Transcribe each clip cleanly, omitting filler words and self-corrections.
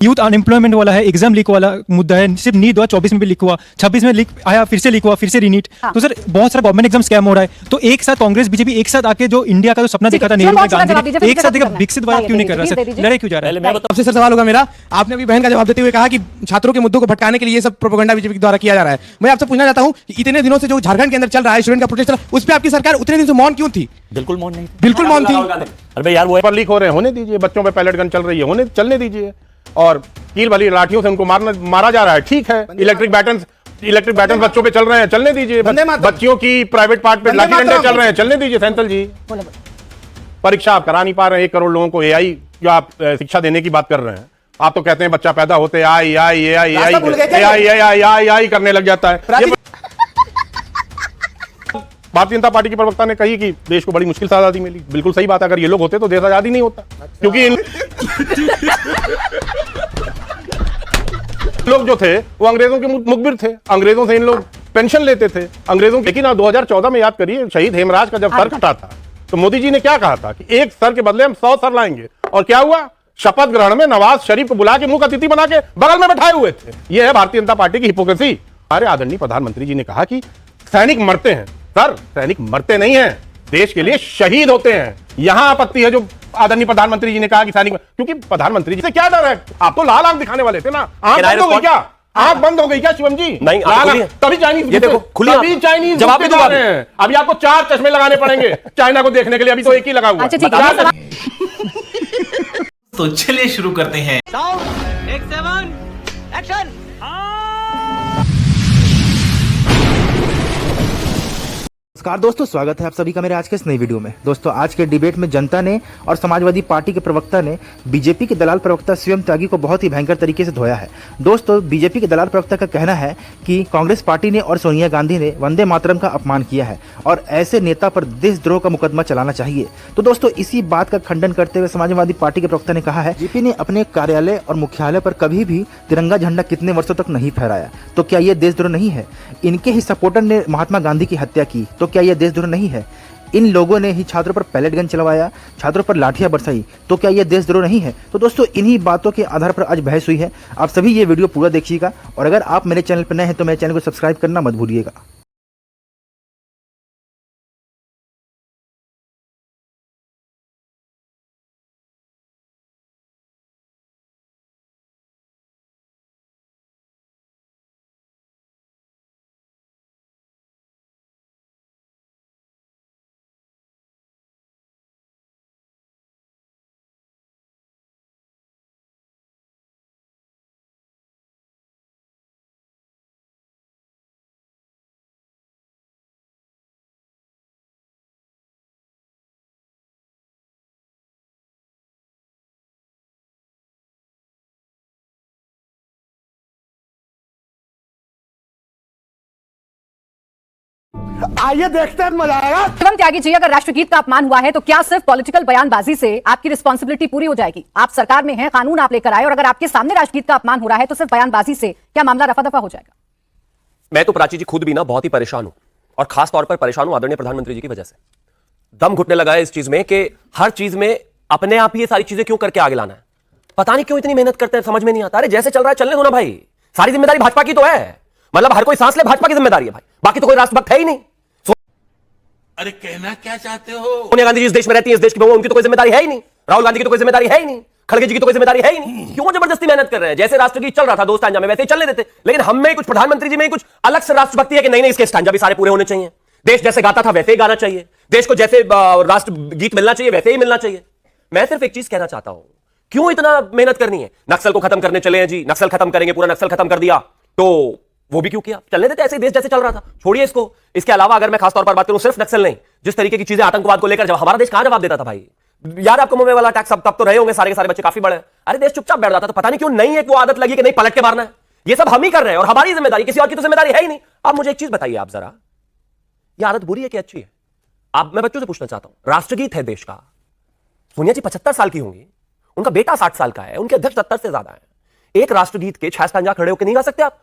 Youth unemployment वाला है, exam leak वाला मुद्दा है, सिर्फ नीट 2024 में भी लीक हुआ, 26 में लीक आया, फिर से लीक हुआ, फिर से रीनीट। तो सर बहुत सारा गवर्नमेंट एग्जाम स्कैम हो रहा है। तो एक साथ कांग्रेस बीजेपी एक साथ आके जो इंडिया का जो सपना देखा था नेहरू ने, गांधी ने, एक साथ विकसित भारत क्यों नहीं कर रहा सर? लड़ाई क्यों जा रहा है? सबसे सर सवाल होगा मेरा, आपने अभी बहन का जवाब देते हुए कहा कि छात्रों के मुद्दों को भटकाने के लिए ये सब प्रोपेगेंडा बीजेपी द्वारा किया जा रहा है। मैं आपसे पूछना चाहता हूं कि इतने दिनों से जो झारखंड के अंदर चल रहा है स्टूडेंट का प्रोटेस्ट, उस पर आपकी सरकार उतने दिन से मौन क्यों थी? बिल्कुल मौन नहीं, बिल्कुल मौन थी। अरे यार वो पेपर लीक हो रहे हैं, होने दीजिए। बच्चों पे पैलेट गन चल रही है, होने चलने दीजिए। और कील वाली लाठियों से उनको मारा जा रहा है, ठीक है। इलेक्ट्रिक बैटन बच्चों पे चल रहे हैं, चलने दीजिए। बच्चियों की प्राइवेट पार्ट पे लाठी डंडे चल रहे हैं, चलने दीजिए। सैंतल जी, परीक्षा आप करा नहीं पा रहे हैं। 1 करोड़ लोगों को एआई जो आप शिक्षा देने की बात कर रहे हैं, आप तो कहते हैं बच्चा पैदा होते आई करने लग जाता है। भारतीय जनता पार्टी के प्रवक्ता ने कही कि देश को बड़ी मुश्किल से आजादी मिली। बिल्कुल सही बात है, अगर ये लोग होते तो देश आजादी नहीं होता। क्योंकि लोग जो थे वो अंग्रेजों के मुखबिर थे, अंग्रेजों से इन लोग पेंशन लेते थे, अंग्रेजों। लेकिन 2014 में याद करिए, शहीद हेमराज का जब सर कटा था तो मोदी जी ने क्या कहा था कि 1 सर के बदले हम 100 सर लाएंगे। और क्या हुआ? शपथ ग्रहण में नवाज शरीफ को बुला के मुख्य अतिथि बना के बगल में बैठाए हुए थे। यह है भारतीय जनता पार्टी की हिपोक्रेसी। हमारे आदरणीय प्रधानमंत्री जी ने कहा कि सैनिक मरते हैं। सर, सैनिक मरते नहीं हैं, देश के लिए शहीद होते हैं। यहां आपत्ति है जो आदरणीय प्रधानमंत्री जी ने कहा कि सैनिक, क्योंकि प्रधानमंत्री जी से क्या डर है? आप तो लाल आंख दिखाने वाले थे ना। आंख बंद हो गई क्या? आंख बंद हो गई क्या शिवम जी? नहीं, तभी चाइनीज, ये देखो खुली, तभी चाइनीज जवाब जा रहे हैं। अभी आपको 4 चश्मे लगाने पड़ेंगे चाइना को देखने के लिए, अभी तो एक ही लगा हुआ है। तो चलिए शुरू करते हैं। नमस्कार दोस्तों, स्वागत है आप सभी का मेरे आज के इस नई वीडियो में। दोस्तों, आज के डिबेट में जनता ने और समाजवादी पार्टी के प्रवक्ता ने बीजेपी के दलाल प्रवक्ता शिवम त्यागी को बहुत ही भयंकर तरीके से धोया है। दोस्तों, बीजेपी के दलाल प्रवक्ता का कहना है कि कांग्रेस पार्टी ने और सोनिया गांधी ने वंदे मातरम का अपमान किया है और ऐसे नेता पर देशद्रोह का मुकदमा चलाना चाहिए। तो दोस्तों, इसी बात का खंडन करते हुए समाजवादी पार्टी के प्रवक्ता ने कहा है, बीजेपी ने अपने कार्यालय और मुख्यालय पर कभी भी तिरंगा झंडा कितने वर्षों तक नहीं फहराया, तो क्या यह देशद्रोह नहीं है? इनके ही सपोर्टर ने महात्मा गांधी की हत्या की, तो क्या यह देशद्रोह नहीं है? इन लोगों ने ही छात्रों पर पैलेट गन चलवाया, छात्रों पर लाठियां बरसाई, तो क्या यह देशद्रोह नहीं है? तो दोस्तों, इन्हीं बातों के आधार पर आज बहस हुई है। आप सभी ये वीडियो पूरा देखिएगा और अगर आप मेरे चैनल पर नए हैं तो मेरे चैनल को सब्सक्राइब करना मत भूलिएगा। आइए देखते हैं, मजा आएगा। शिवम त्यागी जी, अगर राष्ट्रगीत का अपमान हुआ है तो क्या सिर्फ पॉलिटिकल बयानबाजी से आपकी रिस्पॉन्सिबिलिटी पूरी हो जाएगी? आप सरकार में हैं, कानून आप लेकर आए, और अगर आपके सामने राष्ट्रगीत का अपमान हो रहा है तो सिर्फ बयानबाजी से क्या मामला रफा दफा हो जाएगा? मैं तो प्राची जी खुद भी ना बहुत ही परेशान हूं, और खास तौर पर परेशान हूं आदरणीय प्रधानमंत्री जी की वजह से। दम घुटने लगा है इस चीज में कि हर चीज में अपने आप ही ये सारी चीजें क्यों करके आगे लाना है। पता नहीं क्यों इतनी मेहनत करते हैं, समझ में नहीं आता। अरे जैसे चल रहा है चलने दो ना भाई, सारी जिम्मेदारी भाजपा की तो है। मतलब हर कोई सांस ले, भाजपा की जिम्मेदारी है भाई, बाकी तो कोई राष्ट्रभक्त है ही नहीं। अरे कहना क्या चाहते हो? सोनिया गांधी जी इस देश में रहती है, इस देश की बहू, उनकी तो कोई जिम्मेदारी है ही नहीं। राहुल गांधी की तो कोई जिम्मेदारी है ही नहीं। खड़गे जी की तो कोई जिम्मेदारी है ही नहीं। क्यों जबरदस्ती मेहनत कर रहे हैं? जैसे राष्ट्रगीत चल रहा था दोस्तांजा में, वैसे ही चलने देते। लेकिन हम में कुछ, प्रधानमंत्री जी में कुछ अलग से राष्ट्रभक्ति है कि नहीं नहीं, इसके स्टैंजा भी सारे पूरे होने चाहिए। देश जैसे गाता था वैसे ही गाना चाहिए, देश को जैसे राष्ट्रगीत मिलना चाहिए वैसे ही मिलना चाहिए। मैं सिर्फ एक चीज कहना चाहता हूं, क्यों इतना मेहनत करनी है? नक्सल को खत्म करने चले हैं जी, नक्सल खत्म करेंगे, पूरा नक्सल खत्म कर दिया, तो वो भी क्यों किया? चलने देते ऐसे देश जैसे चल रहा था, छोड़िए इसको। इसके अलावा अगर मैं खासतौर पर बात करूं, सिर्फ नक्सल नहीं, जिस तरीके की चीजें आतंकवाद को लेकर, जब हमारा देश कहां जवाब देता था भाई? यार आपको मुंबई वाला टैक्स, तब तो रहे होंगे सारे के सारे बच्चे काफी बड़े। अरे देश चुपचाप बैठ जाता था, पता नहीं क्यों नहीं एक वो आदत लगी कि नहीं पलट के मारना है। ये सब हम ही कर रहे हैं और हमारी जिम्मेदारी, किसी और की तो जिम्मेदारी है ही नहीं। अब मुझे एक चीज बताइए आप जरा, ये आदत बुरी है कि अच्छी है? आप, मैं बच्चों से पूछना चाहता हूं, राष्ट्रगीत है देश का, सोनिया जी 75 साल की होंगी, उनका बेटा 60 साल का है, उनके अध्यक्ष 70 से ज्यादा है। एक राष्ट्रगीत के 6 स्टैंजा खड़े होकर नहीं गा सकते आप,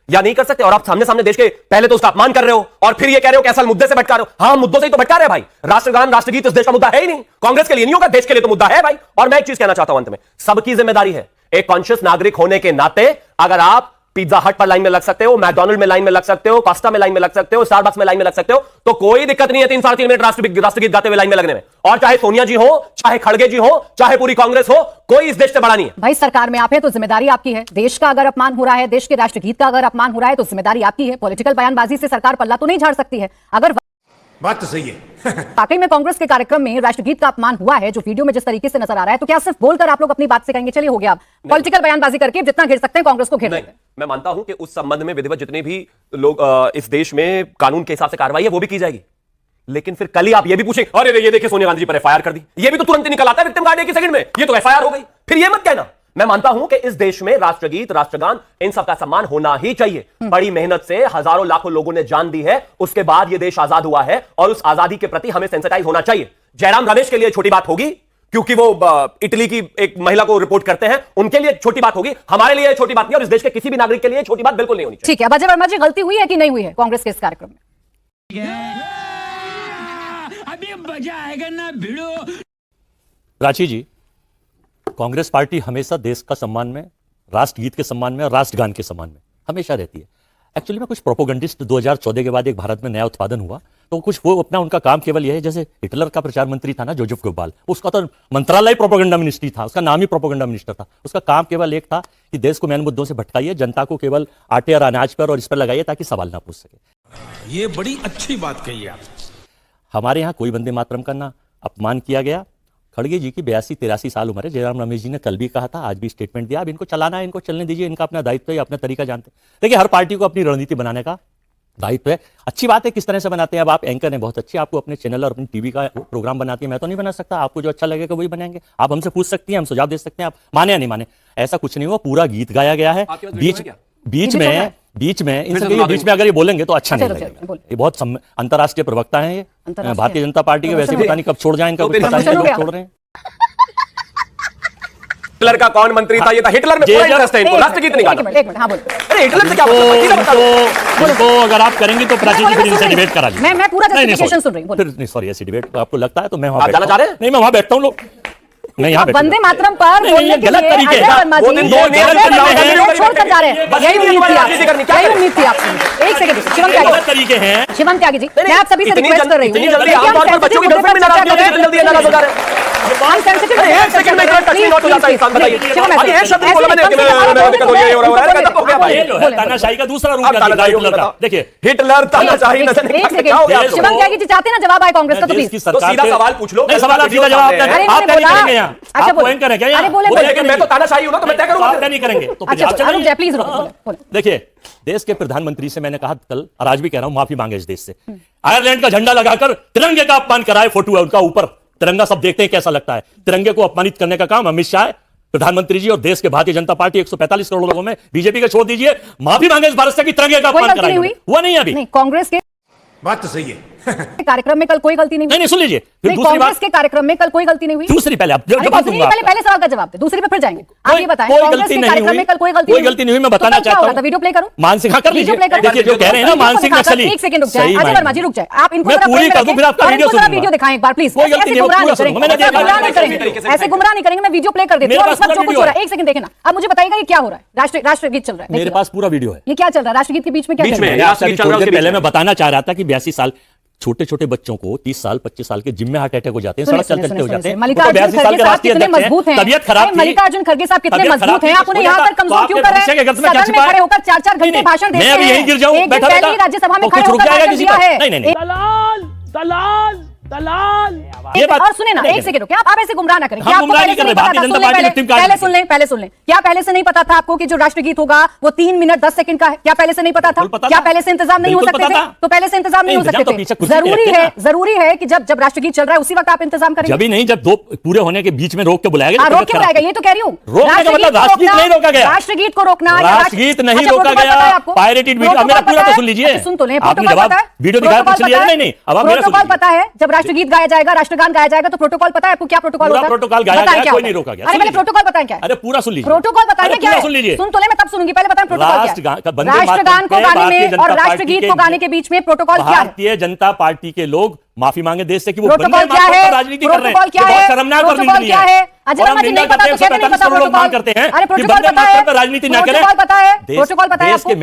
या नहीं कर सकते? और आप सामने सामने देश के पहले तो उसका अपमान कर रहे हो और फिर ये कह रहे हो कि असल मुद्दे से भटका रहे हो। हाँ, मुद्दों से ही तो भटका रहे हैं भाई। राष्ट्रगान, राष्ट्रगीत इस देश का मुद्दा है ही नहीं, कांग्रेस के लिए नहीं होगा, देश के लिए तो मुद्दा है भाई। और मैं एक चीज कहना चाहता हूं अंत में, सबकी जिम्मेदारी है, एक कॉन्शियस नागरिक होने के नाते अगर आप पिज्जा हट पर लाइन में लग सकते हो, मैकडॉनल्ड में लाइन में लग सकते हो, कोस्टा में लाइन में लग सकते हो, स्टारबक्स में लाइन में लग सकते हो, तो कोई दिक्कत नहीं है 3-3.5 मिनट राष्ट्रगीत गाते हुए लाइन में लगने में। और चाहे सोनिया जी हो, चाहे खड़गे जी हो, चाहे पूरी कांग्रेस हो, कोई इस देश से बड़ा नहीं है। भाई सरकार में आप है तो जिम्मेदारी आपकी है। देश का अगर अपमान हो रहा है, देश के राष्ट्रगीत का अगर अपमान हो रहा है तो जिम्मेदारी आपकी है। पॉलिटिकल बयानबाजी से सरकार पल्ला तो नहीं झाड़ सकती है। अगर बात तो सही है। वाकई में कांग्रेस के कार्यक्रम में राष्ट्रगीत का अपमान हुआ है, जो वीडियो में जिस तरीके से नजर आ रहा है, तो क्या सिर्फ बोलकर आप लोग अपनी बात से कहेंगे चलिए हो गया? पॉलिटिकल बयानबाजी करके जितना घेर सकते हैं कांग्रेस को घेर लेंगे। मैं मानता हूं कि उस संबंध में विधिवत जितने भी लोग इस देश में कानून के हिसाब से कार्रवाई है वो भी की जाएगी। लेकिन फिर कल ही आप ये भी पूछें, अरे ये देखिए सोनिया गांधी जी पर एफआईआर कर दी, ये भी तो तुरंत ही निकल आता है विक्टिम कार्ड एक ही सेकंड में, ये तो एफआईआर हो गई। फिर ये मत कहना। मैं मानता हूं कि इस देश में राष्ट्रगीत, राष्ट्रगान, इन सब का सम्मान होना ही चाहिए। बड़ी मेहनत से हजारों लाखों लोगों ने जान दी है, उसके बाद ये देश आजाद हुआ है और उस आजादी के प्रति हमें सेंसिटाइज होना चाहिए। जयराम रमेश के लिए छोटी बात होगी क्योंकि वो इटली की एक महिला को रिपोर्ट करते हैं, उनके लिए छोटी बात होगी, हमारे लिए छोटी बात नहीं, और इस देश के किसी भी नागरिक के लिए छोटी बात बिल्कुल नहीं होनी चाहिए। ठीक है, अजय वर्मा जी गलती हुई है कि नहीं हुई है कांग्रेस के इस कार्यक्रम में? अभी मजा आएगा ना भिड़ो। प्राची जी, कांग्रेस पार्टी हमेशा देश का सम्मान में, राष्ट्रगीत के सम्मान में और राष्ट्रगान के सम्मान में हमेशा रहती है। एक्चुअली में कुछ प्रोपोगंडिस्ट 2014 के बाद एक भारत में नया उत्पादन हुआ, तो कुछ वो अपना उनका काम केवल यह है, जैसे हिटलर का प्रचार मंत्री था ना जोसेफ गोबाल, उसका तो मंत्रालय प्रोपोगंडा मिनिस्ट्री था, उसका नाम ही प्रोपोगंडा मिनिस्टर था। उसका काम केवल एक था कि देश को मेन मुद्दों से भटकाइए, जनता को केवल आटे और अनाज पर और इस पर लगाइए ताकि सवाल ना पूछ सके। ये बड़ी अच्छी बात कही आप। हमारे यहाँ कोई वंदे मातरम का ना अपमान किया गया। खड़गे जी की 82-83 साल उम्र है। जयराम रमेश जी ने कल भी कहा था, आज भी स्टेटमेंट दिया, अब इनको चलाना है, इनको चलने दीजिए, इनका अपना दायित्व है, अपना तरीका जानते हैं। देखिए, हर पार्टी को अपनी रणनीति बनाने का दायित्व है। अच्छी बात है किस तरह से बनाते हैं। अब आप एंकर हैं, बहुत अच्छी, आपको अपने चैनल और अपनी टीवी का प्रोग्राम बनाती है, मैं तो नहीं बना सकता। आपको जो अच्छा लगेगा वही बनाएंगे। आप हमसे पूछ सकती हैं, हम सुझाव दे सकते हैं, आप माने या नहीं माने। ऐसा कुछ नहीं हुआ, पूरा गीत गाया गया है। बीच में इन सबके बीच में अगर ये बोलेंगे तो अच्छा नहीं लगेगा। ये बहुत अंतर्राष्ट्रीय प्रवक्ता हैं, ये भारतीय जनता पार्टी के, वैसे पता नहीं कब छोड़ जाए, इनका कुछ पता नहीं, लोग छोड़ रहे हैं। हिटलर का कौन मंत्री था? ये था हिटलर में पूरा इंटरेस्ट है इनको, राष्ट्रगीत नहीं गाना। एक मिनट, हाँ बोलो। अरे हिटलर से क्या उनको अगर आप करेंगे तो प्राची जी फिर इनसे डिबेट करा लीजिए। मैं पूरा जस्टिफिकेशन सुन रही हूं। फिर नहीं, सॉरी, ऐसी डिबेट आपको लगता है तो मैं वहां आप जाना चाह रहे हैं? नहीं, मैं वहां बैठता हूं। लोग मैं यहाँ वंदे मातरम पर बोलने के गलत लिए तरीके अजय वर्मा जी छोड़कर जा रहे हैं। यही उम्मीद थी आपसे, यही उम्मीद थी आपसे। एक सेकंड, शिवम त्यागी, गलत तरीके हैं। शिवम त्यागी जी, मैं आप सभी से रिक्वेस्ट कर रही हूँ, इतनी जल्दी आमतौर पर बच्चों की गर्लफ्रेंड में नाराज होते हैं, इतनी जल्दी नाराज हो जा रहे हैं। एक सेकंड में इतना टच नहीं हो जाता इंसान, बताइए। अभी एक शब्द बोला मैंने, दिक्कत हो रही है, हो गया भाई। तानाशाही का दूसरा रूप देखिए, हिटलर तानाशाही नजर नहीं आता। क्या हो गया? शिवम त्यागी जी चाहते हैं ना जवाब आए कांग्रेस का, तो प्लीज तो सीधा सवाल पूछ लो। नहीं, सवाल आप सीधा जवाब अरे आप मैंने नहीं बोला, करेंगे यहाँ। अच्छा आप बोले, एंकर हैं क्या अरे यहाँ? बोले, लेकिन मैं तो तानाशाही हूं ना, तो मैं तय करूंगा। आप नहीं करेंगे तो फिर आप अच्छा रुक जाए, प्लीज रुक बोले। देखिए, देश के प्रधानमंत्री से मैंने कहा कल और आज भी कह रहा हूं, माफी मांगे इस देश से। आयरलैंड का झंडा लगाकर तिरंगे का अपमान कराए, फोटो है उनका ऊपर तिरंगा, सब देखते हैं कैसा लगता है। तिरंगे को अपमानित करने का काम अमित शाह, प्रधानमंत्री जी और देश के भारतीय जनता पार्टी 145 करोड़ लोगों में बीजेपी का छोड़ दीजिए, माफी मांगे इस भारत से कि तिरंगे का अपमान कराए। हुआ नहीं अभी। नहीं, कांग्रेस के बात तो सही है। कार्यक्रम में कल कोई गलती नहीं हुई। नहीं, सुन लीजिए, फिर दूसरी कांग्रेस बात, के कार्यक्रम में कल कोई गलती नहीं हुई। दूसरी पहले आप जवाब दूंगा। पहले सवाल का जवाब दे, दूसरी पे फिर जाएंगे। आप ये बताएं, कोई कांग्रेस गलती के नहीं कार्यक्रम में कल कोई हुई, गलती नहीं हुई। मैं बताना चाहता हूं, वीडियो प्ले करूं, मानसिक हाँ कर लीजिए। देखिए जो कह रहे हैं ना मानसिक नक्सली, एक सेकंड रुक जाए, अजय वर्मा जी रुक जाए, आप इनको मैं पूरी कर दूं, फिर आपका वीडियो सुनूंगा। वीडियो दिखाएं एक बार प्लीज। कोई गलती नहीं, गुमराह नहीं पूरा करेंगे, मैंने देखा, गुमराह नहीं करेंगे, ऐसे गुमराह नहीं करेंगे। मैं वीडियो प्ले कर देती हूं और इस वक्त जो कुछ हो रहा है, एक सेकंड देखें ना। अब मुझे बताइएगा ये क्या हो रहा है? राष्ट्रगीत चल रहा है, मेरे पास पूरा वीडियो है। ये क्या चल रहा है? राष्ट्रगीत के बीच में क्या चल रहा है? पहले मैं बताना चाह रहा था कि 82 साल छोटे छोटे बच्चों को 30 साल 25 साल के जिम में हार्ट अटैक हो जाते हैं, सड़क चलते चलते हो जाते हैं। मल्लिकार्जुन खड़गे साहब कितने मजबूत हैं, तबियत खराब, मल्लिकार्जुन खड़गे साहब कितने मजबूत हैं, आप उन्हें यहाँ तक कमजोर क्यों कर रहे हैं? सदन में खड़े होकर 4-4 घंटे भाषण देते हैं। मैं अभी यहीं गिर जाऊं, बैठा बैठा राज्यसभा में खड़े होकर भाषण दिया है। ये बात और सुने ना, एक सेकंड रुकिए, आप ऐसे गुमराह ना करें। क्या हम आपको गुमराह पहले नहीं से कर नहीं रहे, पता था? Bharatiya Janata party victim card पहले सुन लें। क्या पहले से नहीं पता था आपको कि जो राष्ट्रगीत होगा वो 3 मिनट 10 सेकंड का है? क्या पहले से नहीं पता था? क्या पहले से इंतजाम नहीं हो सकते थे? तो पहले से इंतजाम नहीं हो सकते थे। जरूरी है कि जब राष्ट्रगीत चल रहा है उसी वक्त आप इंतजाम करेंगे। जब नहीं, जब दो पूरे होने के बीच में रोक के बुलाया गया, रोक के बुलाया गया, ये तो कह रही हूँ। रोकने का मतलब राष्ट्रगीत नहीं रोका गया, राष्ट्रगीत को रोकना, राष्ट्रगीत नहीं रोका गया। पायरेटेड वीडियो मेरा पूरा तो सुन लीजिए, सुन तो लें। आपने जवाब वीडियो दिखाया, पूछ लिया। नहीं, अब आप मेरा प्रोटोकॉल पता है, जब राष्ट्रगीत गाया जाएगा, राष्ट्रगान गाया जाएगा, तो प्रोटोकॉल पता है आपको? क्या प्रोटोकॉल होता है? प्रोटोकॉल गाया गया, कोई नहीं रोका गया। अरे पहले प्रोटोकॉल बताएं क्या है? अरे पूरा सुन लीजिए, प्रोटोकॉल बताएं क्या है? सुन लीजिए, सुन तो ले, मैं तब सुनूंगी, पहले बताएं प्रोटोकॉल क्या है? राष्ट्रगान को गाने में और राष्ट्रगीत को गाने के बीच में प्रोटोकॉल क्या है? भारतीय जनता पार्टी के लोग माफी मांगे देश से कि वो प्रोटोकॉल बंदे क्या मातरम है? पर राजनीति कर रहे हैं। प्रोटोकॉल क्या ये बहुत है? शर्मनाक और प्रोटोकॉल निंदनीय क्या है? अजय और वर्मा हम जी निंदा नहीं पता करते तो हैं, कहते नहीं पता 145 लोग मांग प्रोटोकॉल। करते हैं अरे कि प्रोटोकॉल बंदे पता है, मातरम पर राजनीति ना करें। प्रोटोकॉल पता है, देश- प्रोटोकॉल पता है देश आपको? के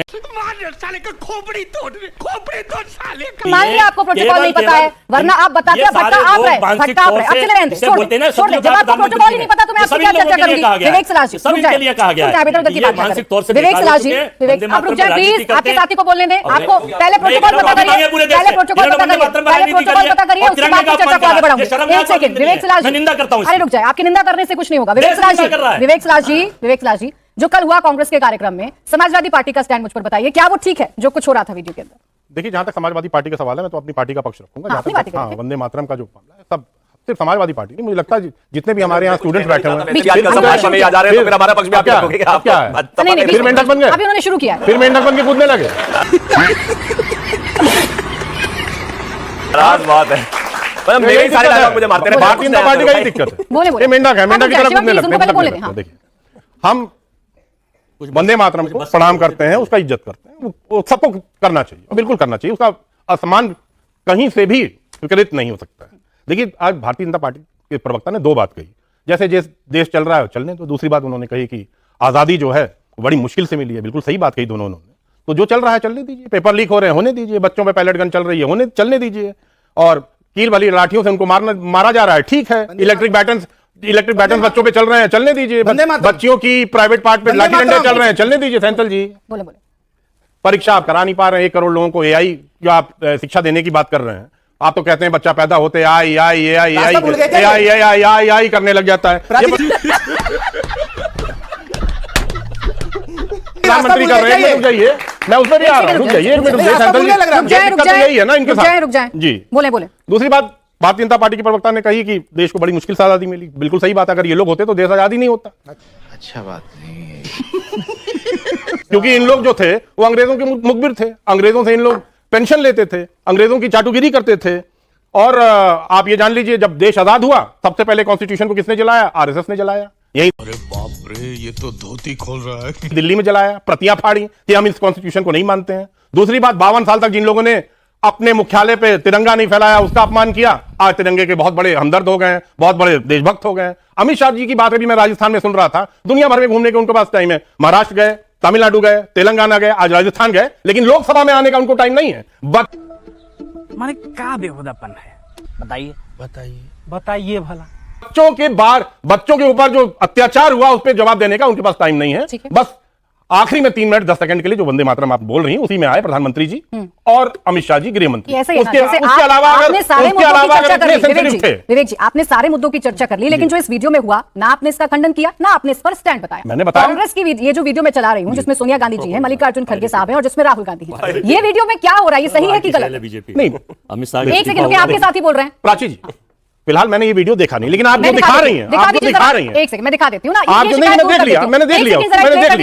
मान लिया आपको प्रोटोकॉल नहीं पता है, वरना आप बताते हैं भट्टा आप रहे, भट्टा आप रहे। अब चले रहने दे, छोड़ दे, छोड़ दे। जब आपको प्रोटोकॉल ही नहीं पता तो मैं आपसे क्या चर्चा करूंगी? विवेक सलाह जी, रुक जाए, इधर उधर की बात ना करें। विवेक सलाह जी, विवेक आप रुक जाए प्लीज, आपके साथी को बोलने दें। आपको पहले प्रोटोकॉल पता करिए, पहले प्रोटोकॉल पता करिए, पहले प्रोटोकॉल पता करिए, उसके बाद चर्चा को आगे बढ़ाऊंगी। एक सेकंड, विवेक सलाह जी, निंदा करता हूं। अरे रुक जाए, आपकी निंदा करने से कुछ नहीं होगा। विवेक सलाह जी, विवेक सलाह जी, विवेक सलाह जी, जो कल हुआ कांग्रेस के कार्यक्रम में, समाजवादी पार्टी का स्टैंड मुझ पर बताइए, क्या वो ठीक है जो कुछ हो रहा था वीडियो के अंदर? देखिए, जहां तक समाजवादी पार्टी का सवाल है, मैं तो अपनी पार्टी का पक्ष रखूंगा। हाँ, अपनी पार्टी का हाँ, रखें। वंदे मातरम का जो मामला है, सब सिर्फ समाजवादी पार्टी नहीं, मुझे लगता है जितने भी हमारे यहाँ स्टूडेंट बैठे हुए हैं, बीच- आजकल सब भाषण में आ जा रहे हैं, तो फिर हमारा पक्ष में आप क्या रखोगे है? अब क्या है? नहीं नहीं, फिर मेंढक बन गए? अभी उन्होंने शुरू किया है। फिर मेंढक बन के कूदने लगे। राज बात है, मतलब मेरे ही सारे डायलॉग मुझे मारते रहे। भारतीय जनता पार्टी का ही दिक्कत है। बोले, बोले। ये मेंढक है, मेंढक की आप तरह रुक कूदने जाइए, लगते उनको पहले बोले हैं। दें, हाँ। देखिए, हम वंदे मातरम को प्रणाम करते हैं, उसका इज्जत करते हैं, वो सबको करना चाहिए, और बिल्कुल करना चाहिए। उसका असमान कहीं से भी विकृत नहीं हो सकता है। देखिए, आज भारतीय जनता पार्टी के प्रवक्ता ने दो बात कही, जैसे जिस देश चल रहा है चलने तो। दूसरी बात उन्होंने कही कि आजादी जो है वो बड़ी मुश्किल से मिली है। बिल्कुल सही बात कही दोनों उन्होंने। तो जो चल रहा है चलने दीजिए, पेपर लीक हो रहे हैं होने दीजिए, बच्चों पे पैलेट गन चल रही है चलने दीजिए, और कील वाली लाठियों से उनको मारा जा रहा है, ठीक है। इलेक्ट्रिक बैटन्स बच्चों पे चल रहे हैं, चलने दीजिए। बच्चियों की प्राइवेट पार्ट पे लाठी डंडे चल रहे हैं, चलने दीजिए। सैंतल जी, बोले बोले। परीक्षा आप करा नहीं पा रहे हैं, 1 करोड़ लोगों को एआई जो आप शिक्षा देने की बात कर रहे हैं। आप तो कहते हैं बच्चा पैदा होते आई करने लग जाता है। प्रधानमंत्री कर रहे हैं, रुक जाइए, मैं उसमें भी आ रहा हूं, रुक जाइए, सैंतल जी, दिक्कत तो यही है ना इनके साथ। रुक जाए जी, बोले बोले। दूसरी बात, भारतीय जनता पार्टी के प्रवक्ता ने कही कि देश को बड़ी मुश्किल से आजादी मिली। बिल्कुल सही बात है, अगर ये लोग होते तो देश आजादी नहीं होता। अच्छा बात नहीं है। क्योंकि इन लोग जो थे वो अंग्रेजों के मुखबिर थे, अंग्रेजों से इन लोग पेंशन लेते थे, अंग्रेजों की चाटुगिरी करते थे। और आप ये जान लीजिए, जब देश आजाद हुआ सबसे पहले कॉन्स्टिट्यूशन को किसने जलाया? आरएसएस ने जलाया। यही अरे बाप रे, ये तो धोती खोल रहा है। दिल्ली में जलाया, प्रतियां फाड़ी कि हम इस कॉन्स्टिट्यूशन को नहीं मानते हैं। दूसरी बात, 52 साल तक जिन लोगों ने अपने मुख्यालय पे तिरंगा नहीं फैलाया, उसका अपमान किया, आज तिरंगे के बहुत बड़े हमदर्द हो गए हैं, बहुत बड़े देशभक्त हो गए हैं। अमित शाह जी की बात अभी मैं राजस्थान में सुन रहा था, दुनिया भर में घूमने के उनके पास टाइम है। महाराष्ट्र गए, तमिलनाडु गए, तेलंगाना गए, आज राजस्थान गए, लेकिन लोकसभा में आने का उनको टाइम नहीं है। माने क्या बेहुदापन है? बताइए बताइए भला। बच्चों के ऊपर जो अत्याचार हुआ उस पर जवाब देने का उनके पास टाइम नहीं है। बस आखिरी में 3 मिनट 10 सेकंड के लिए जो वंदे मातरम आप बोल रही हैं, उसी में आए प्रधानमंत्री जी और अमित शाह जी गृह मंत्री। उसके अलावा आपने सारे मुद्दों की चर्चा कर ली। विवेक जी, आपने सारे मुद्दों की चर्चा कर ली, लेकिन जो इस वीडियो में हुआ ना, आपने इसका खंडन किया ना आपने इस पर स्टैंड बताया। मैंने बताया कांग्रेस की ये जो वीडियो मैं चला रही हूँ, जिसमें सोनिया गांधी जी है, मल्लिकार्जुन खड़गे साहब है और जिसमें राहुल गांधी है, ये वीडियो में क्या हो रहा है? ये सही है कि गलत? बीजेपी नहीं, अमित शाह एक सेकंड, आपके साथ ही बोल रहे हैं। प्राची जी, फिलहाल मैंने ये वीडियो देखा नहीं, लेकिन आप जो दिखा रही हैं, आप जो दिखा रही हैं, एक सेकंड मैं दिखा देती हूँ ना। आप जो नहीं, मैंने देख लिया, मैंने देख लिया,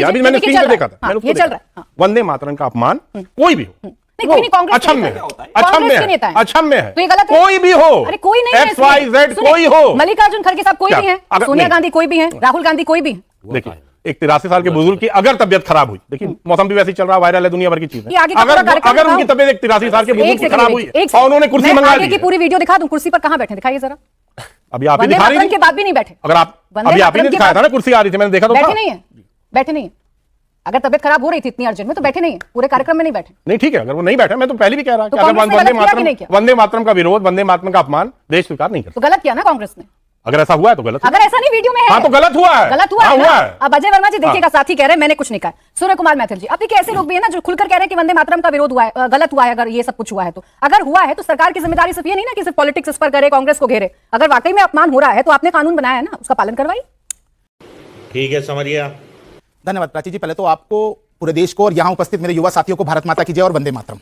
अभी मैंने स्क्रीन पे देखा था, मैंने उसको ये चल देखा। रहा है। वंदे मातरम का अपमान कोई भी हो, नहीं, कोई नहीं, कांग्रेस अक्षम में है, अक्षम में है, अक्षम में है, तो ये गलत है? कोई भी हो, अरे कोई नहीं है, XYZ कोई हो, मल्लिकार्जुन खड़गे साहब कोई क्या? भी है, अगर- सोनिया नहीं। गांधी कोई भी है, राहुल गांधी कोई भी है। देखिए, एक 83 साल के बुजुर्ग की अगर तबीयत खराब हुई, देखिए मौसम भी वैसे ही चल रहा है, वायरल है, दुनिया भर की चीज ये है, आगे का पूरा कार्यक्रम अगर उनकी दिखाओ। तबीयत एक 83 साल के बुजुर्ग एक की सेकंड, खराब हुई एक और उन्होंने कुर्सी मैं मंगा आगे दी, की पूरी वीडियो दिखा दूं, कुर्सी पर कहां बैठे दिखाइए जरा। अभी आप ही वंदे दिखा रही मातरम के थी, बाद भी नहीं बैठे। अगर आप वंदे अभी आप ही मातरम ने के दिखाया था बाद- ना, कुर्सी आ रही थी, मैंने देखा तो बैठे था। नहीं है, बैठे नहीं है। अगर तबियत खराब हो रही थी इतनी अर्जेंट में तो बैठे नहीं है, पूरे कार्यक्रम में नहीं बैठे। नहीं, ठीक है, अगर वो नहीं बैठे, मैं तो पहले भी कह रहा कि तो अगर कांग्रेस ने गलत किया कि नहीं किया? वंदे मातरम का विरोध, वंदे मातरम का अपमान देश स्वीकार नहीं करता। तो गलत किया ना कांग्रेस ने। अगर ऐसा हुआ है तो गलत हुआ। अगर ऐसा नहीं वीडियो में है, हाँ, तो गलत हुआ है, गलत हुआ हाँ, है ना? हुआ है। अब अजय वर्मा जी देखिएगा, साथी कह रहे हैं मैंने कुछ नहीं कहा। सूर्य कुमार मैथिल जी, अब देखिए ऐसे लोग भी है ना जो खुलकर कह रहे हैं कि वंदे मातरम का विरोध हुआ है, गलत हुआ है। अगर ये सब कुछ हुआ है तो अगर हुआ है तो सरकार की जिम्मेदारी सिर्फ ये नहीं ना कि सिर्फ पॉलिटिक्स इस पर करे, कांग्रेस को घेरे। अगर वाकई में अपमान हो रहा है तो आपने कानून बनाया है ना, उसका पालन करवाइए। ठीक है, समझिए। धन्यवाद प्राची जी। पहले तो आपको, पूरे देश को और यहां उपस्थित मेरे युवा साथियों को भारत माता की जय और वंदे मातरम।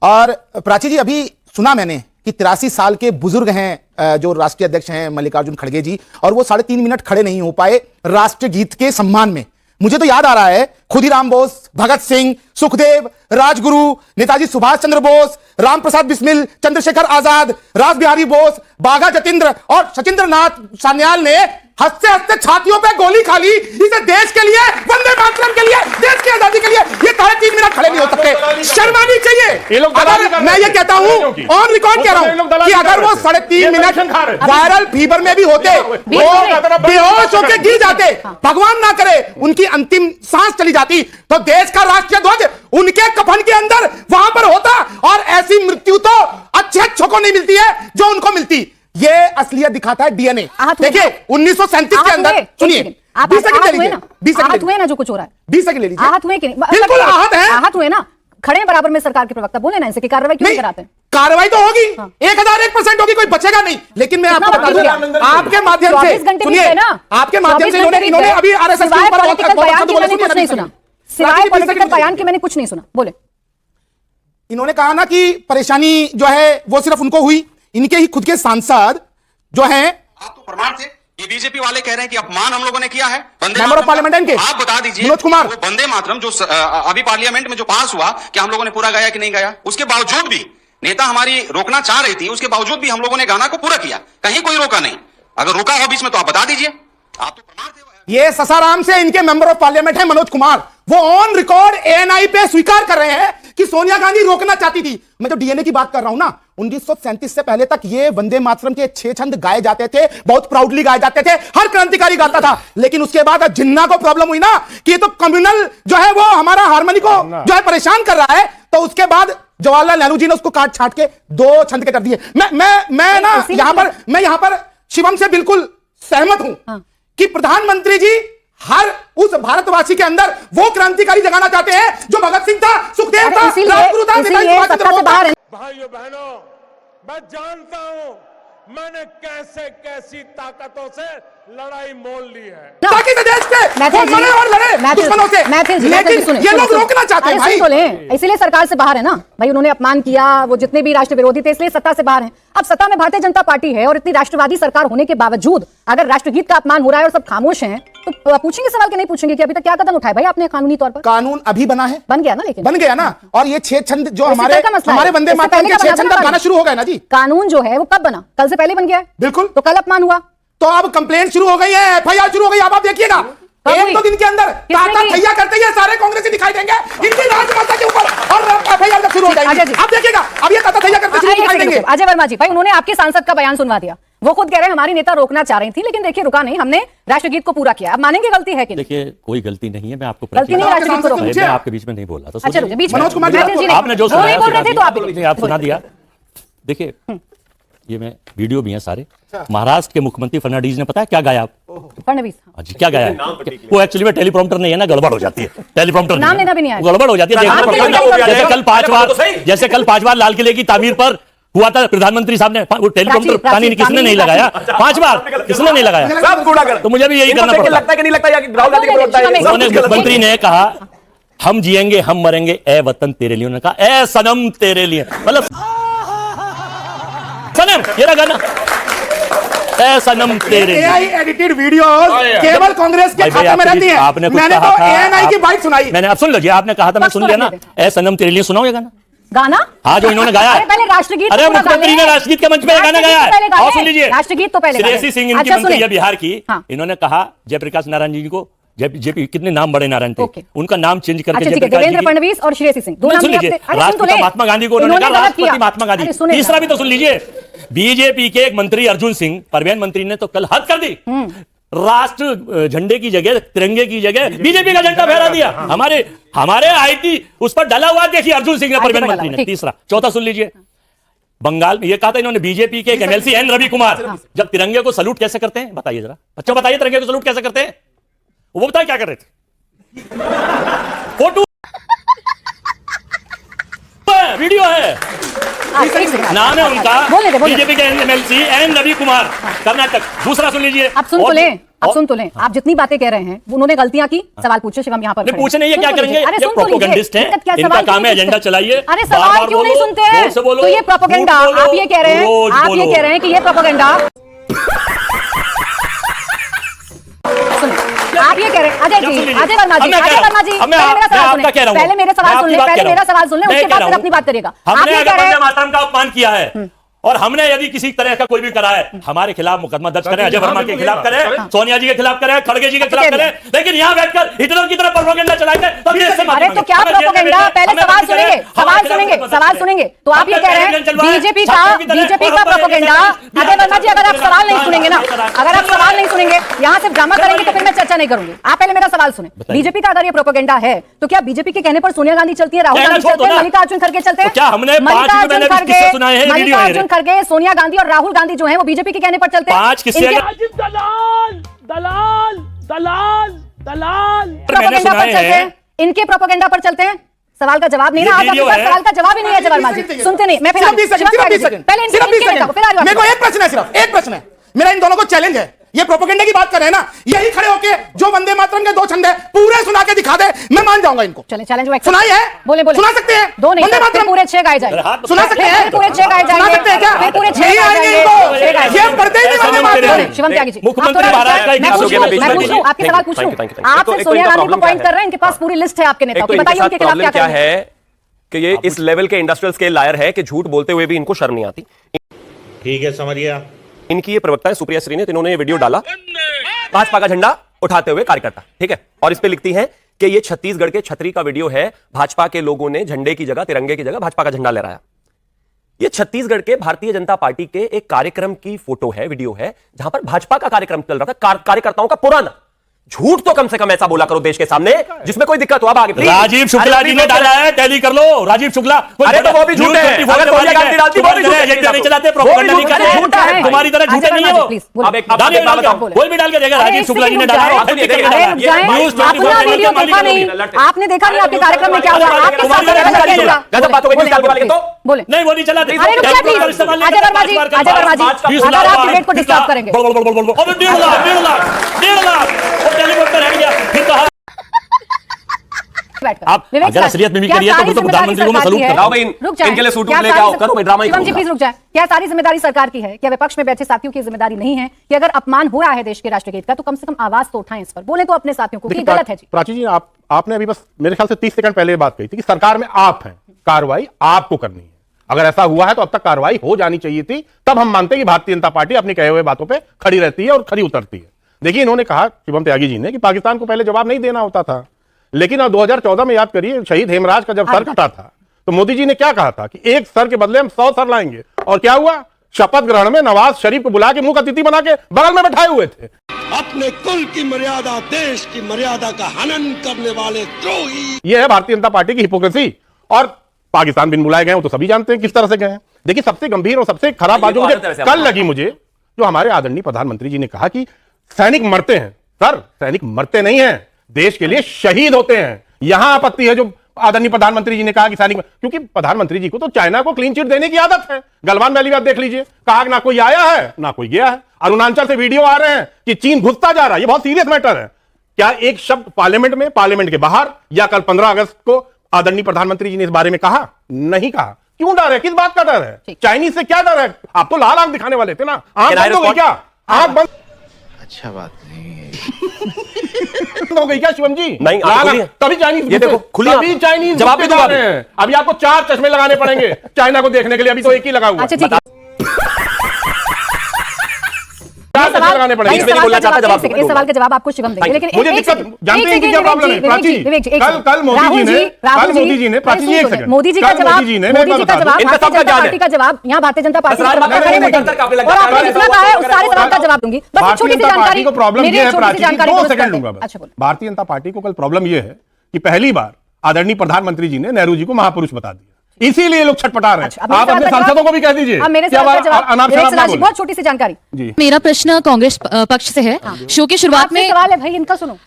और प्राची जी, अभी सुना मैंने कि 83 साल के बुजुर्ग हैं जो राष्ट्रीय अध्यक्ष हैं मल्लिकार्जुन खड़गे जी, और वो 3.5 मिनट खड़े नहीं हो पाए राष्ट्रीय गीत के सम्मान में। मुझे तो याद आ रहा है खुदीराम बोस, भगत सिंह, सुखदेव, राजगुरु, नेताजी सुभाष चंद्र बोस, राम प्रसाद बिस्मिल, चंद्रशेखर आजाद, रास बिहारी बोस, बाघा जतींद्र और सचिंद्र नाथ सान्याल ने हंसते हंसते छातियों पे गोली खा ली इसे देश के लिए, वंदे मातरम के लिए, देश की आजादी के लिए। ये 3.5 मिनट खड़े नहीं हो सकते। शर्म आनी चाहिए, ये लोग दलाली कर अगर रहे मैं ये थे। कहता हूं क्योंकि ऑन रिकॉर्ड कह रहा ये लोग हूं दलाली कि कर अगर वो रहे थे। 3.5 ये मिनट पेंशन खा रहे थे। वायरल फीवर में भी होते, बीस वो मिनट। बेहोश होकर गिर जाते, भगवान ना करे उनकी अंतिम सांस चली जाती, तो देश का राष्ट्रीय ध्वज उनके कफन के अंदर वहां पर होता। और ऐसी मृत्यु तो अच्छे अच्छों को नहीं मिलती है जो उनको मिलती। ये असलियत दिखाता है डीएनए। आहत हुए देखिए ना? 1937 के आहत अंदर हुए? सुनिए, एक सेकंड। आप 20 सेकंड ले आहत हुए लीजिए, ना? 20 सेकंड आहत हुए ना जो कुछ हो रहा है? 20 सेकंड ले लीजिए। आहत हुए कि नहीं? बिल्कुल आहत है। आहत हुए ना? खड़े हैं बराबर में सरकार के प्रवक्ता, बोले ना इनसे कि कार्रवाई क्यों नहीं कराते हैं? कार्रवाई तो होगी, 1001% होगी, कोई बचेगा नहीं। लेकिन मैं आपको बता दूं, आपके माध्यम से 24 घंटे सुनिए, बीत गए ना, आपके माध्यम से 24 घंटे इन्होंने बीत अभी गए। आरएसएस के सिवाय ऊपर पॉलिटिकल बयान के मैंने कुछ नहीं सुना। सिवाय पॉलिटिकल बयान के मैंने कुछ नहीं सुना। बोले इन्होंने कहा ना कि परेशानी जो है वो सिर्फ उनको हुई, इनके ही खुद के सांसद जो हैं, आप तो प्रमाण थे। ये बीजेपी वाले कह रहे हैं कि अपमान हम लोगों ने किया है वंदे मेंबर ऑफ मातरम पार्लियामेंट का। इनके आप बता दीजिए मनोज कुमार, वो वंदे मातरम जो अभी पार्लियामेंट में जो पास हुआ, क्या हम लोगों ने पूरा गाया कि नहीं गाया? उसके बावजूद भी नेता हमारी रोकना चाह रही थी, उसके बावजूद भी हम लोगों ने गाना को पूरा किया, कहीं कोई रोका नहीं। अगर रोका हो बीच में तो आप बता दीजिए। आप तो प्रमाण थे। ये ससाराम से इनके मेंबर ऑफ पार्लियामेंट है मनोज कुमार, वो ऑन रिकॉर्ड एएनआई पे स्वीकार कर रहे हैं कि सोनिया गांधी रोकना चाहती थी। मैं जो डीएनए की बात कर रहा हूं ना, 1937 से पहले तक ये वंदे मातरम के 6 छंद गाए जाते थे, बहुत प्राउडली गाए जाते थे, हर क्रांतिकारी गाता था। लेकिन उसके बाद जिन्ना को प्रॉब्लम हुई ना कि ये तो कम्युनल जो है वो हमारा हारमोनी को जो है परेशान कर रहा है, तो उसके बाद जवाहरलाल नेहरू जी ने उसको काट छाट के 2 छंद के कर दिए। मैं ना यहां पर शिवम से बिल्कुल सहमत हूं कि प्रधानमंत्री जी हर उस भारतवासी के अंदर वो क्रांतिकारी जगाना चाहते हैं जो भगत सिंह था, सुखदेव था, राजगुरु था, नेताजी सुभाष चंद्र बोस था। भाइयों बहनों, मैं जानता हूं मैंने कैसे कैसी ताकतों से लड़ाई मोल ली है, ताकि देश के वो लड़े और लड़े दुश्मनों से, लेकिन ये लोग रोकना चाहते हैं भाई। इसीलिए सरकार से बाहर है ना भाई, उन्होंने अपमान किया, वो जितने भी राष्ट्र विरोधी थे इसलिए सत्ता से बाहर हैं। अब सत्ता में भारतीय जनता पार्टी है और इतनी राष्ट्रवादी सरकार होने के बावजूद अगर राष्ट्रगीत का अपमान हो रहा है और सब खामोश हैं, तो पूछेंगे सवाल कि नहीं पूछेंगे कि अभी तक क्या कदम उठाए भाई आपने कानूनी तौर पर? कानून अभी बना है, बन गया ना, लेकिन बन गया ना। और ये 6 छंद जो इससे हमारे कल का मसला है। हमारे वंदे इससे मातरम पहले के का 6 बना छंद था गाना शुरू हो गया ना जी। कानून जो है वो कब बना? कल से पहले बन गया है। बिल्कुल। तो कल अपमान हुआ तो अब कंप्लेंट शुरू हो गई है, एफआईआर शुरू हो गई। अब आप देखिएगा एक दो दिन के अंदर ताता थैया करते ही सारे कांग्रेसी दिखाई देंगे इनकी राजमाता के ऊपर, और एफआईआर जब शुरू हो जाएगी आप देखिएगा। अब ये ताता थैया करते शुरू दिखाई देंगे। अजय वर्मा जी, भाई उन्होंने आपके सांसद का बयान सुनवा दिया, वो खुद कह रहे हैं हमारी नेता रोकना चाह रही थी, लेकिन देखिए रुका नहीं, हमने राष्ट्रगीत को पूरा किया। अब मानेंगे गलती है कि नहीं? देखिए कोई गलती नहीं है, मैं आपको गलती नहीं, राष्ट्रगीत को रोका। मैं आपके बीच में नहीं बोल रहा था। अच्छा रुकिए, बीच में मनोज कुमार जी, आपने जो वो नहीं बोल रहे थे तो आप सुना दिया। देखिए ये मैं वीडियो भी है सारे। महाराष्ट्र के मुख्यमंत्री फडणवीस ने पता है क्या गाया? फडणवीस जी क्या गाया? वो एक्चुअली में टेलीप्रॉम्प्टर नहीं है ना, गड़बड़ हो जाती है। टेलीप्रॉम्प्टर नाम लेना भी नहीं आया। गड़बड़ हो जाती है। जैसे कल 5 बार लाल किले की तामीर पर हुआ था, प्रधानमंत्री साहब ने वो टेलीप्रॉम्प्टर पानी किसने नहीं लगाया? 5 बार किसने नहीं लगाया? सब कूड़ा कर। तो मुझे भी यही करना पड़ता लगता है कि नहीं लगता, या कि राहुल गांधी को लगता है? उन्होंने मुख्यमंत्री ने कहा हम जिएंगे हम मरेंगे ए वतन तेरे लिए, उन्होंने कहा ए सनम तेरे लिए, मतलब सनम ये रहा गाना, ए सनम तेरे लिए। एआई एडिटेड वीडियोस केवल कांग्रेस के खाते में रहती है। मैंने तो एएनआई की बाइट सुनाई। मैंने आप सुन लीजिए, आपने कहा था मैं सुन लिया ना। ए सनम तेरे लिए सुनाओ ये गाना। गाना हाँ जो इन्होंने गाया। अरे पहले राष्ट्रगीत। अरे मुख्यमंत्री ने राष्ट्रगीत के मंच पे गाना गाया है, और सुन लीजिए। राष्ट्रगीत तो पहले श्रेयसी सिंह इनकी मंत्री है बिहार की। इन्होंने कहा जयप्रकाश नारायण जी को, जेपी कितने नाम बड़े नारायण थे, उनका नाम चेंज करके देवेंद्र फडणवीस और श्रेयसी सिंह दो नाम। सुन लीजिए, राष्ट्रपिता महात्मा गांधी को उन्होंने कहा राष्ट्रपति महात्मा गांधी। तीसरा भी तो सुन लीजिए, बीजेपी के एक मंत्री अर्जुन सिंह, परिवहन मंत्री ने तो कल हद कर दी, राष्ट्र झंडे की जगह, तिरंगे की जगह बीजेपी का झंडा फहरा दिया। हमारे आईटी उस पर डला हुआ, देखिए अर्जुन सिंह ने, परिवहन मंत्री ने। तीसरा, चौथा सुन लीजिए, बंगाल में ये कहा था इन्होंने, बीजेपी के एक एमएलसी एन रवि कुमार, जब तिरंगे को सलूट कैसे करते हैं बताइए जरा, बच्चों बताइए तिरंगे को सलूट कैसे करते हैं? वो बताइए क्या कर रहे थे? फोटो वीडियो है, नाम है उनका, बीजेपी के एमएलसी एन रवि कुमार, कर्नाटक। दूसरा सुन लीजिए, आप सुन तो लें, आप सुन तो लें, आप जितनी बातें कह रहे हैं उन्होंने गलतियां की, सवाल पूछे शिवम यहाँ पर। पूछे नहीं है, क्या करेंगे? अरे ये प्रोपेगेंडिस्ट हैं, इनका काम है एजेंडा चलाइए। अरे सवाल क्यों नहीं सुनते हैं? तो ये प्रोपेगेंडा, आप ये कह रहे हैं कि ये प्रोपेगेंडा, आप ये कह रहे हैं अजय जी, अजय वर्मा जी, पहले मेरा सवाल सुन ले, पहले मेरा सवाल सुन ले, उसके बाद फिर अपनी बात करिएगा। हमने अगर वंदे मातरम का अपमान किया है और हमने यदि किसी तरह का कोई भी करा है, हमारे खिलाफ मुकदमा दर्ज करें, अजय वर्मा के खिलाफ करें, सोनिया जी के खिलाफ करें, खड़गे जी के खिलाफ करें, लेकिन यहाँ बैठकर हिटलर की तरह प्रोपेगेंडा चलाएंगे तो अरे तो क्या प्रोपेगेंडा? पहले सवाल सुनेंगे, सवाल सुनेंगे, सवाल सुनेंगे। तो आप ये कह रहे हैं बीजेपी का प्रोपेगेंडा। अजय वर्मा जी, अगर आप सवाल नहीं सुनेंगे ना, अगर आप सवाल नहीं सुनेंगे, यहाँ से ड्रामा करेंगे तो फिर मैं चर्चा नहीं करूंगी। आप पहले मेरा सवाल सुने। बीजेपी का अगर ये प्रोपेगेंडा है तो क्या बीजेपी के कहने पर सोनिया गांधी चलती है, राहुल गांधी चलते हैं, मल्लिकार्जुन खड़गे चलते हैं? मल्लिकार्जुन खड़गे, सोनिया गांधी और राहुल गांधी जो है वो बीजेपी के कहने पर चलते हैं। प्रोपेगेंडा पर चलते हैं, इनके प्रोपेगेंडा पर चलते हैं। सवाल का जवाब नहीं ना, आज आपके पास सवाल का जवाब ही नहीं है। जवाहर जी सुनते नहीं, मैं फिर मेरे को एक प्रश्न है, सिर्फ एक प्रश्न है मेरा, इन दोनों को चैलेंज है। ये प्रोपेगेंडा की बात कर रहे हैं ना, यही खड़े होके जो वंदे मातरम के 2 छंद है पूरे सुना के दिखा दे, मैं मान जाऊंगा इनको। चलें, चैलेंज सुनाई है, बोले सुना सकते हैं? 2 नहीं, वंदे मातरम पूरे 6 गाए जाएंगे। सुना सकते हैं? पूरे 6 गाए जाएंगे। सुना सकते हैं क्या? फिर पूरे 6 नहीं आएंगे इनको, ये पढ़ते ही नहीं वंदे मातरम। शिवम त्यागी जी, मुख्यमंत्री महाराज का मैं पूछ लूं, आपके सवाल पूछ लूं। आप सिर्फ सोनिया गांधी को पॉइंट कर रहे हैं, इनके पास पूरी लिस्ट है आपके नेताओं की, बताइए उनके खिलाफ क्या है कि ये इस लेवल के इंडस्ट्रियल स्केल लायर है कि झूठ बोलते हुए भी इनको शर्म नहीं आती। ठीक है, समझ गया। इनकी ये प्रवक्ता है सुप्रिया श्री ने, इन्होंने ये वीडियो डाला भाजपा का झंडा उठाते हुए कार्यकर्ता, ठीक है, और इस पे लिखती हैं कि ये छत्तीसगढ़ के छतरी का वीडियो है, भाजपा के लोगों ने झंडे की जगह, तिरंगे की जगह भाजपा का झंडा लहराया। ये छत्तीसगढ़ के भारतीय जनता पार्टी के एक कार्यक्रम की फोटो है, वीडियो है, जहां पर भाजपा का कार्यक्रम चल रहा था, कार्यकर्ताओं का पुराना। झूठ तो कम से कम ऐसा बोला करो देश के सामने जिसमें कोई दिक्कत हो। अब आगे राजीव शुक्ला जी ने डाला है, टैली कर लो। राजीव शुक्ला, अरे तो वो भी झूठ है, अगर सोनिया गांधी डालती वो भी झूठ है, नहीं चलाते, प्रोपेगेंडा नहीं कर रहे, तुम्हारी तरह झूठे नहीं है वो। अब एक बात बताओ, कोई भी डाल के देगा, राजीव शुक्ला जी ने डाला है, आपने देखा नहीं आपके कार्यक्रम में क्या हुआ? आपके साथ बोले नहीं, वो नहीं चलाते। अजय वर्मा जी, अगर आप डिबेट को डिस्टर्ब करेंगे 1.5 लाख टेलीफोन रह गया, फिर कहा आप अगर असलियत में भी करिए तो प्रधानमंत्री को मैं सलूट कर रहा हूं। इनके लिए सूट लेके आओ, करो भाई ड्रामा ही। जी प्लीज रुक जाए। क्या सारी जिम्मेदारी सरकार की है? क्या विपक्ष में बैठे साथियों की जिम्मेदारी नहीं है कि अगर अपमान हो रहा है देश के राष्ट्रगीत का तो कम से कम आवाज तो उठाएं इस पर, बोले तो अपने साथियों को कि गलत है जी। प्राची जी, आपने अभी बस मेरे ख्याल से 30 सेकंड पहले बात कही थी कि सरकार में आप हैं, कार्रवाई आपको करनी है। अगर ऐसा हुआ है तो अब तक कार्रवाई हो जानी चाहिए थी, तब हम मानते हैं कि भारतीय जनता पार्टी अपनी कहे हुए बातों पर खड़ी रहती है और खड़ी उतरती है। देखिए, इन्होंने कहा शिवम त्यागी जी ने कि पाकिस्तान को पहले जवाब नहीं देना होता था, लेकिन अब 2014 में याद करिए, शहीद हेमराज का जब सर कटा था तो मोदी जी ने क्या कहा था कि 1 सर के बदले हम 100 सर लाएंगे। और क्या हुआ? शपथ ग्रहण में नवाज शरीफ को बुला के मुंह का तिथि बना के बगल में बैठाए हुए थे। अपने कुल की मर्यादा, देश की मर्यादा का हनन करने वाले द्रोही। यह है भारतीय जनता पार्टी की हिपोक्रेसी। और पाकिस्तान बिन बुलाए गए हो तो सभी जानते हैं किस तरह से गए हैं। देखिए, सबसे गंभीर और सबसे खराब बात जो मुझे कल लगी, मुझे जो हमारे आदरणीय प्रधानमंत्री जी ने कहा कि सैनिक मरते हैं। सर, सैनिक मरते नहीं हैं, देश के लिए शहीद होते हैं। यहां आपत्ति है जो आदरणीय प्रधानमंत्री जी ने कहा कि सैनिक, क्योंकि प्रधानमंत्री जी को तो चाइना को क्लीन चिट देने की आदत है। गलवान वैली आप देख लीजिए, कहा ना कोई आया है ना कोई गया है। अरुणाचल से वीडियो आ रहे हैं कि चीन घुसता जा रहा है। ये बहुत सीरियस मैटर है। क्या एक शब्द पार्लियामेंट में, पार्लियामेंट के बाहर, या कल 15 अगस्त को आदरणीय प्रधानमंत्री जी ने इस बारे में कहा? नहीं कहा। क्यों डर है? किस बात का डर है? चाइनीज से क्या डर है? आप तो लाल आंख दिखाने वाले थे ना, आंख बंद हो गई क्या? आंख बंद, अच्छा बात नहीं हो गई क्या शिवम जी? नहीं, तभी चाइनीज, ये देखो खुली, तभी चाइनीज जवाब भी दूंगा। अभी आपको 4 चश्मे लगाने पड़ेंगे चाइना को देखने के लिए, अभी तो एक ही लगा हुआ है। इस सवाल का जवाब आपको शिवम देंगे, लेकिन मुझे दिक्कत जानते हैं कि क्या प्रॉब्लम है प्राची? कल मोदी जी ने प्राची जी, एक सेकंड, मोदी जी का जवाब, मोदी जी का जवाब, पार्टी का जवाब, यहाँ भारतीय जनता पार्टी का जवाब सारे सवाल का जवाब दूंगी। बस छोटी सी जानकारी को प्रॉब्लम ये है प्राची जी, 2 सेकंड लूंगा बस। भारतीय जनता पार्टी को कल प्रॉब्लम ये है कि पहली बार आदरणीय प्रधानमंत्री जी ने नेहरू जी को महापुरुष बता दिया, इसीलिए लोग छटपटा रहे हैं। आप अपने सांसदों को भी कह दीजिए। बहुत छोटी सी जानकारी। मेरा प्रश्न कांग्रेस पक्ष से है। शो की शुरुआत में सवाल है भाई, इनका सुनो।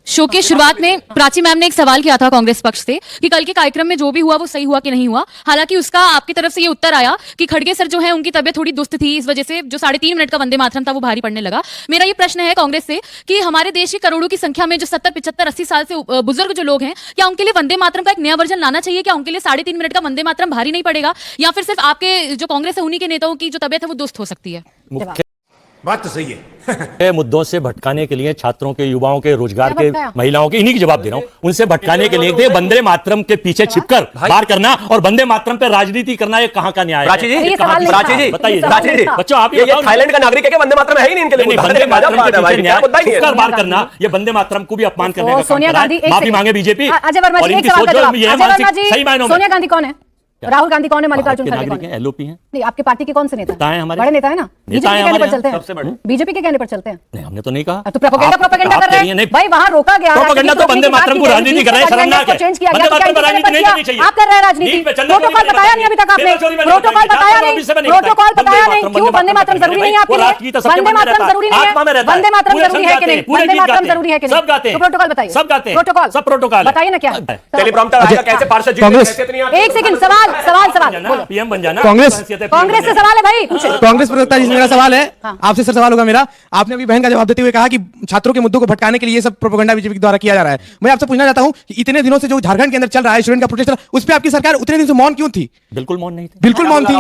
शो की शुरुआत में प्राची मैम ने एक सवाल किया था कांग्रेस पक्ष से कि कल के कार्यक्रम में जो भी हुआ वो सही हुआ कि नहीं हुआ। हालांकि उसका आपकी तरफ से ये उत्तर आया कि खड़गे सर जो है उनकी तबियत थोड़ी दुस्त थी, इस वजह से जो 3.5 मिनट का वंदे मातरम था वो भारी पड़ने लगा। मेरा ये प्रश्न है कांग्रेस से कि हमारे देश की करोड़ों की संख्या में जो 70, 75, 80 साल से बुजुर्ग जो लोग हैं, क्या उनके लिए वंदे मातरम का एक नया वर्जन लाना चाहिए? क्या उनके लिए 3.5 मिनट का वंदे मातरम भारी नहीं पड़ेगा, या फिर सिर्फ आपके जो कांग्रेस है उन्हीं के नेताओं की जो तबियत है वो दुस्त हो सकती है? बात तो सही है। मुद्दों से भटकाने के लिए, छात्रों के, युवाओं के, रोजगार के, महिलाओं के, इन्हीं की जवाब दे रहा हूं, उनसे भटकाने के लिए वंदे मातरम के पीछे छिपकर बार करना और वंदे मातरम पे राजनीति करना, ये कहां का न्याय है? प्राची जी बताइए बच्चों, आप ये थाईलैंड का नागरिक है कि वंदे मातरम है ही नहीं इनके लिए? बार करना, ये वंदे मातरम को भी अपमान करने का सोनिया गांधी, माफी मांगे बीजेपी। अजय वर्मा जी, एक सवाल का जवाब। अजय वर्मा जी, सोनिया गांधी कौन है? राहुल गांधी कौन है, मल्लिकार्जुन भारत के खड़गे कौन नागरिक है? हैं, LOP हैं। नहीं, आपके पार्टी के कौन से नेता नेता हैं हमारे। बड़े नेता है ना, बीजेपी के कहने हमारे पर चलते यहाँ, सबसे बड़े। हैं, बीजेपी के कहने पर चलते हैं। नहीं, हमने तो नहीं कहा। तो प्रोपेगेंडा कर रहे हैं भाई, वहां रोका गया। प्रोपेगेंडा तो वंदे मातरम को राजनीति कर रहे हैं, शर्मनाक है। चेंज किया वंदे गया, मातरम पर राजनीति नहीं करनी चाहिए। आप कर रहे हैं राजनीति। प्रोटोकॉल बताया नहीं अभी तक आपने, प्रोटोकॉल बताया नहीं, प्रोटोकॉल बताया नहीं। क्यों वंदे मातरम जरूरी नहीं है आपके लिए? वंदे मातरम जरूरी नहीं है, वंदे मातरम जरूरी है कि नहीं? वंदे मातरम जरूरी है कि नहीं? सब गाते हैं, तो प्रोटोकॉल बताइए, सब गाते हैं, प्रोटोकॉल सब प्रोटोकॉल बताइए ना क्या है? टेलीप्रॉम्प्टर आएगा, कैसे पार्षद जीते, कांग्रेस- कैसे इतनी आंखें- एक सेकंड, सवाल बोलो। पीएम बन जाना। कांग्रेस- कांग्रेस से सवाल है भाई, पूछे। कांग्रेस प्रवक्ता जी, मेरा सवाल है हाँ। आपसे सर, सवाल होगा मेरा। आपने अभी बहन का जवाब देते हुए कहा कि छात्रों के मुद्दों को भटकाने के लिए ये सब प्रोपेगेंडा बीजेपी के द्वारा किया जा रहा है। मैं आपसे पूछना चाहता हूं कि इतने दिनों से जो झारखंड के अंदर चल रहा है स्टूडेंट का प्रोटेस्ट, उस पर आपकी सरकार उतने दिन से मौन क्यों थी? बिल्कुल मौन नहीं थे। बिल्कुल मौन थी।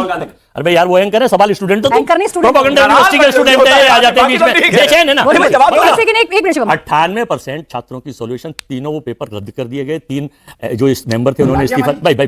अरे भाई यार, वो एंकर है, सवाल स्टूडेंट तो एंकर नहीं, स्टूडेंट। प्रोपेगेंडा यूनिवर्सिटी के स्टूडेंट है, आ जाते हैं बीच में, बेचैन है ना। बोलो, भाई, जवाब दो ना। एक सेकंड, एक मिनट जवाब। 98% छात्रों की सॉल्यूशन, तीनों वो पेपर रद्द कर दिए गए। 3 जो इस मेंबर थे उन्होंने इस्तीफा, भाई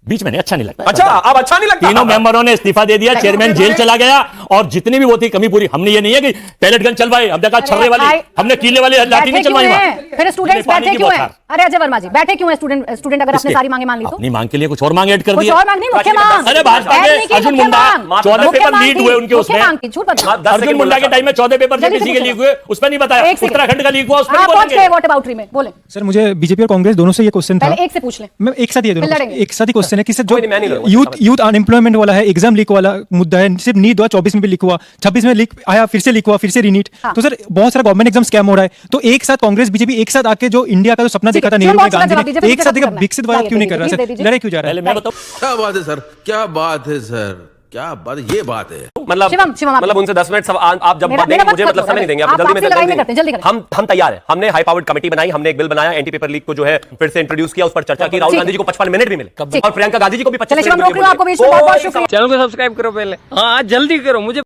बीच में नहीं, अच्छा नहीं लगता। अच्छा, अब अच्छा नहीं लगता। तीनों मेंबरों ने इस्तीफा दे दिया, चेयरमैन जेल चला गया, और जितनी भी वो थी कमी पूरी। हमने ये नहीं है कि पैलेट गन चलवाए, हमने कहा छर्रे वाली, हमने कीले वाली लाठी नहीं चलवाई वहां। फिर स्टूडेंट्स बैठे क्यों हैं? अरे अजय वर्मा जी, बैठे क्यों हैं स्टूडेंट अगर आपने सारी मांगे मान ली तो? अपनी मांग के लिए कुछ और मांग ऐड कर कुछ दिया। और मांग नहीं, मुख्य मांग। अरे भाजपा ऐड के नहीं की, अर्जुन मुख्य मुंडा मांग। 14 मुख्य पेपर मांग लीड थी, हुए उनके मुख्य उसमें। मांग थी, झूठ बताओ। अर्जुन मुंडा के टाइम में 14 पेपर जल्दी से जेपीसी के पूछो। लीक हुए, उसमें नहीं बताया। एक सेकंड। उत्तराखंड का लीक हुआ, उसमें आप नहीं पहुंच गए बोलेंगे। वॉट अबाउट में, बोले। सर, मुझे बीजेपी और कांग्रेस दोनों से ये क्वेश्चन था। पहले एक से पूछ ले। मैं एक साथ ये दोनों फिर लड़ेंगे। एक साथ ही क्वेश्चन है कि सर, जो कोई नहीं, मैं नहीं लड़ूंगा। यूथ अनएम्प्लॉयमेंट वाला है, एग्जाम लीक वाला मुद्दा है, सिर्फ नीट हुआ, 24 में भी लीक हुआ, 26 में लीक आया, फिर से लीक हुआ, फिर से रीनीट। हाँ। तो सर बहुत सारा गवर्नमेंट एग्जाम स्कैम हो रहा है। तो एक साथ कांग्रेस बीजेपी एक साथ आके जो इंडिया का जो सपना देखा था नेहरू ने, गांधी ने, एक साथ एक विकसित भारत क्यों नहीं कर रहा सर? लड़ाई क्यों जा रहा है? पहले मैं बताऊं, क्या बात है सर, क्या बात है सर, क्या बात, ये बात है। मतलब शिवम, आप- मतलब उनसे 10 मिनट आप जब मेरा- देंगे, मेरा मुझे मत मतलब खत्म समय नहीं देंगे। आप आप जल्दी आपसे लड़ाई में करते हैं, जल्दी करें। हम तैयार हैं। हमने हाई पावर्ड कमेटी बनाई, हमने एक बिल बनाया, एंटी पेपर लीक को जो है फिर से इंट्रोड्यूस किया, उस पर चर्चा की। राहुल ठीक गांधी जी को 55 मिनट भी मिले, ठीक। और प्रियंका गांधी जी को भी 25 चलिए शिवम, मिनट रोक लो, आपको बीच में बहुत बहुत शुक्रिया। चैनल को सब्सक्राइब करो पहले। हाँ जल्दी करो, मुझे